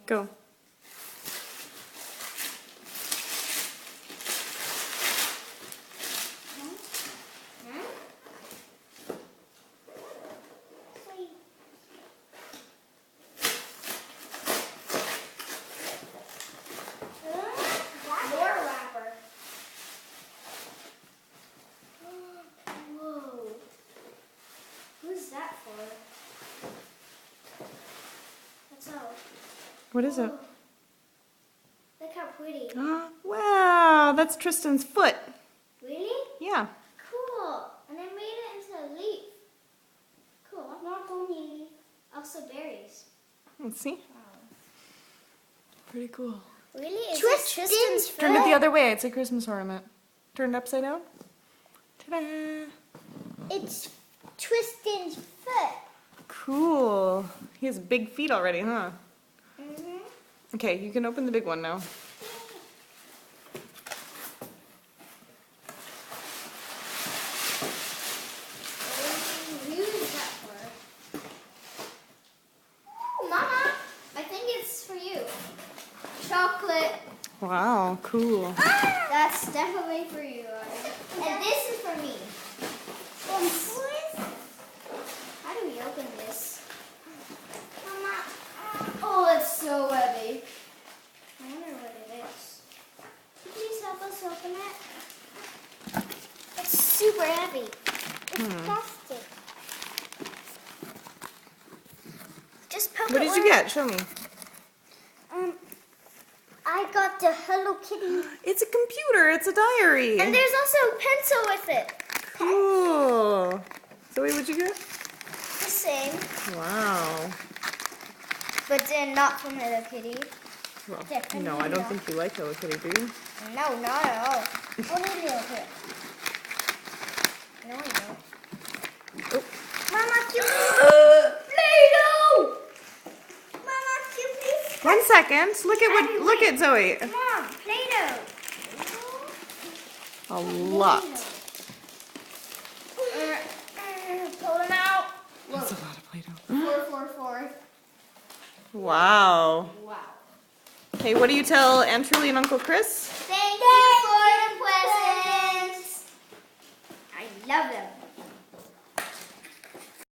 Go. More wrapper. Whoa. Who's that for? That's all. What is it? Look how pretty. Oh, wow, that's Tristan's foot. Really? Yeah. Cool. And I made it into a leaf. Cool. Not only leaf. Also berries. Let's see. Pretty cool. Really? Is it Tristan's foot? Turn it the other way. It's a Christmas ornament. Turn it upside down. Ta-da! It's Tristan's foot. Cool. He has big feet already, huh? Mm-hmm. Okay, you can open the big one now. Who is that for? Ooh, Mama, I think it's for you. Chocolate. Wow, cool. That's definitely for you. And this is for me. How do we open this? Mama. Oh, it's so heavy. I wonder what it is. Could you please help us open it? It's super heavy. It's plastic. Just poke What it did you with- get? Show me. I got the Hello Kitty. It's a computer. It's a diary. And there's also a pencil with it. Cool. Zoe, what'd you get? The same, Wow. but then not from Hello Kitty. Well, Yeah, no, I don't think you like Hello Kitty, do you? No, not at all. Only Hello Kitty. No, I don't. Oh. Mama, can you Play-Doh! Mama, can you please? 1 second. Look at Zoe. Mom, Play-Doh. A lot. Pull them out. That's a lot of Play-Doh. 4. Wow. Wow. Okay, what do you tell Aunt Truly and Uncle Chris? Thank you for the presents. I love them.